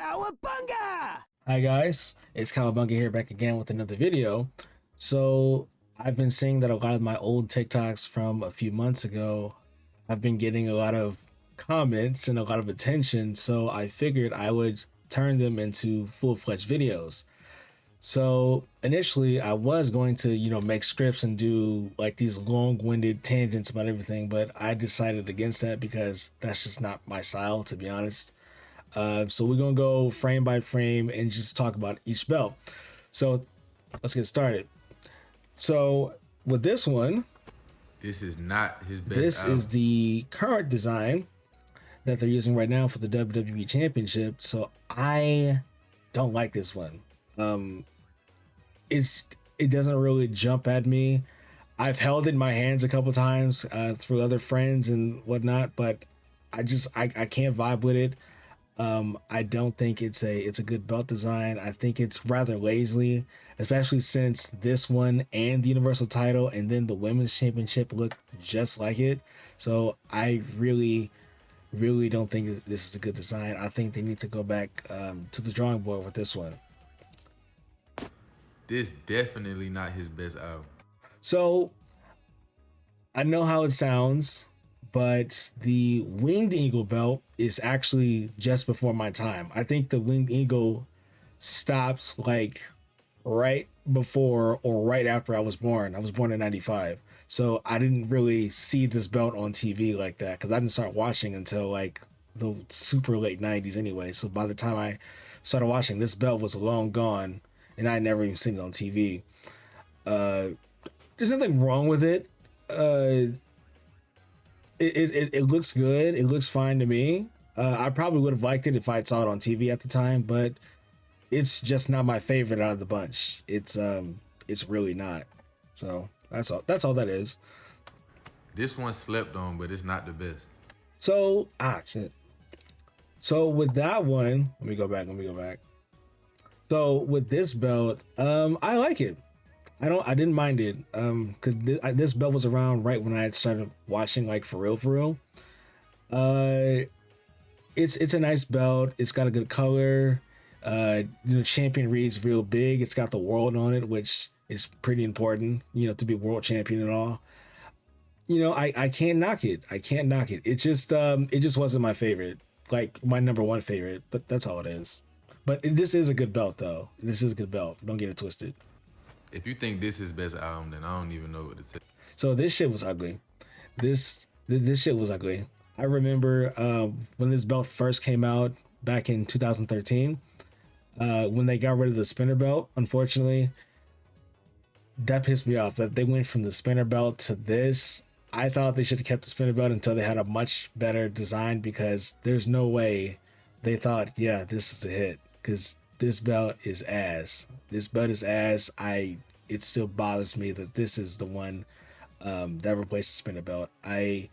Cowabunga! Hi guys, it's Cowabunga here back again with another video. So I've been seeing that a lot of my old TikToks from a few months ago, I've been getting a lot of comments and a lot of attention, so I figured I would turn them into full-fledged videos. So initially I was going to, make scripts and do like these long-winded tangents about everything, but I decided against that because that's just not my style, to be honest. So we're gonna go frame by frame and just talk about each belt. So let's get started. So with this one, this is not his best. This album. is the current design that they're using right now for the WWE Championship. So I don't like this one. It doesn't really jump at me. I've held it in my hands a couple times through other friends and whatnot, but I can't vibe with it. I don't think it's a good belt design. I think it's rather lazy, especially since this one and the Universal title and then the Women's Championship look just like it. So I really don't think this is a good design. I think they need to go back to the drawing board with this one. This definitely not his best album. So I know how it sounds, but the Winged Eagle belt is actually just before my time. I think the Winged Eagle stops like right before or right after I was born. I was born in 95. So I didn't really see this belt on TV like that because I didn't start watching until like the super late 90s anyway. So by the time I started watching, this belt was long gone and I had never even seen it on TV. There's nothing wrong with it. It looks good. It looks fine to me. I probably would have liked it if I saw it on TV at the time, but it's just not my favorite out of the bunch. It's really not. So that's all that is. This one slept on, but it's not the best. So shit. So with that one, let me go back. So with this belt, I like it. I didn't mind it because this belt was around right when I had started watching, like for real. It's a nice belt. It's got a good color. Champion reads real big. It's got the world on it, which is pretty important, to be world champion and all. I can't knock it. It just wasn't my favorite, like my number one favorite, but that's all it is. But this is a good belt though. This is a good belt. Don't get it twisted. If you think this is his best album, then I don't even know what to say. So this shit was ugly. This shit was ugly. I remember when this belt first came out back in 2013, when they got rid of the spinner belt, unfortunately, that pissed me off that they went from the spinner belt to this. I thought they should have kept the spinner belt until they had a much better design because there's no way they thought, yeah, this is a hit because this belt is ass. It still bothers me that this is the one that replaced the spinner belt. I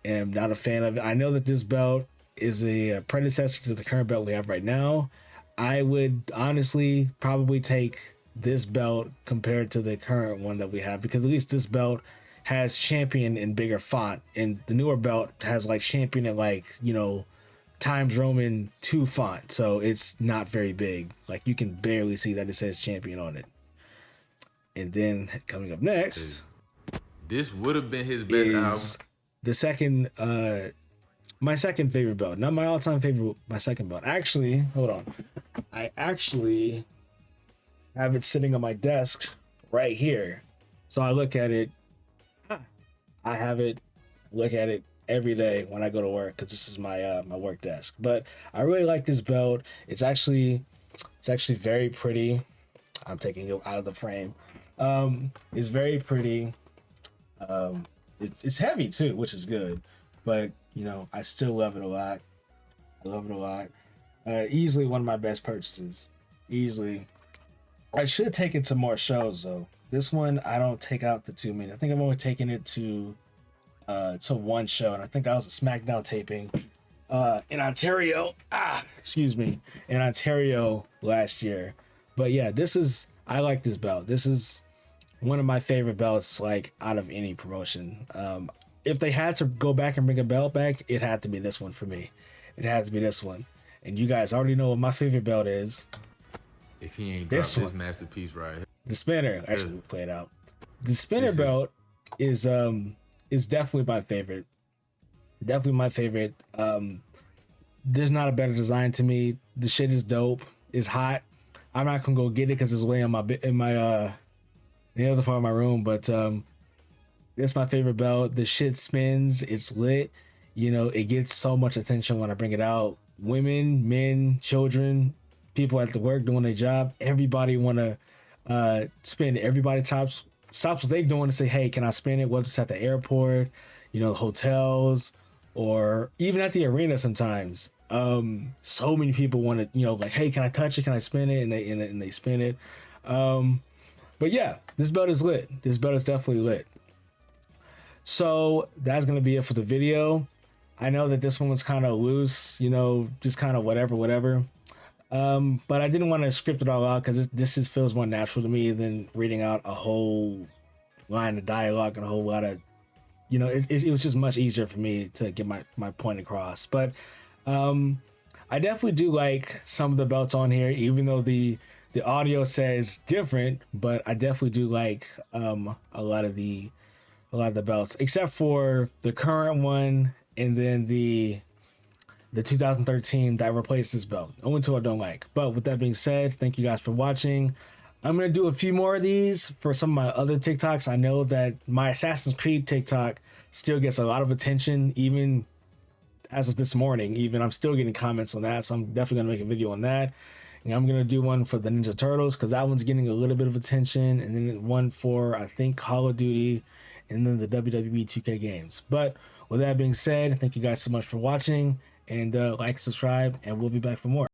am not a fan of it. I know that this belt is a predecessor to the current belt we have right now. I would honestly probably take this belt compared to the current one that we have because at least this belt has champion in bigger font and the newer belt has like champion in like, Times Roman 2 font, so it's not very big. Like you can barely see that it says champion on it. And then coming up next, this would have been his best album. The second, my second favorite belt, not my all-time favorite, my second belt. Actually, hold on, I actually have it sitting on my desk right here. So I look at it. I have it. Look at it every day when I go to work because this is my my work desk. But I really like this belt. It's actually very pretty. I'm taking it out of the frame. It's very pretty. It's heavy too, which is good. But I still love it a lot. Easily one of my best purchases. Easily. I should take it to more shows though. This one I don't take out the too many. I think I've only taken it to one show, and I think that was a SmackDown taping in Ontario. In Ontario last year. But yeah, I like this belt. This is one of my favorite belts, like out of any promotion. If they had to go back and bring a belt back, it had to be this one for me. It had to be this one. and you guys already know what my favorite belt is. If he ain't This dropped this one. masterpiece right here. The spinner. Actually, we'll play it out. The spinner This is- belt is definitely my favorite. Definitely my favorite. There's not a better design to me. The shit is dope. It's hot. I'm not gonna go get it because it's way on my the other part of my room. But it's my favorite belt. The shit spins. It's lit. You know, it gets so much attention when I bring it out. Women, men, children, people at the work doing their job. Everybody want to spin. Everybody stops what they doing to say, "Hey, can I spin it?" Whether it's at the airport, you know, hotels, or even at the arena sometimes. So many people want to, you know, like, "Hey, can I touch it? Can I spin it?" And they spin it. But yeah, this belt is lit. This belt is definitely lit. So that's gonna be it for the video. I know that this one was kind of loose, you know, just kind of whatever. But I didn't want to script it all out because this just feels more natural to me than reading out a whole line of dialogue and a whole lot of, you know, it was just much easier for me to get my point across. But I definitely do like some of the belts on here, even though the audio says different. But I definitely do like a lot of the belts, except for the current one and then the 2013 that replaced this belt. Only two I don't like. But with that being said, thank you guys for watching. I'm going to do a few more of these for some of my other TikToks. I know that my Assassin's Creed TikTok still gets a lot of attention, even as of this morning. Even I'm still getting comments on that, so I'm definitely going to make a video on that. And I'm going to do one for the Ninja Turtles because that one's getting a little bit of attention. And then one for, I think, Call of Duty and then the WWE 2K games. But with that being said, thank you guys so much for watching. And like, subscribe, and we'll be back for more.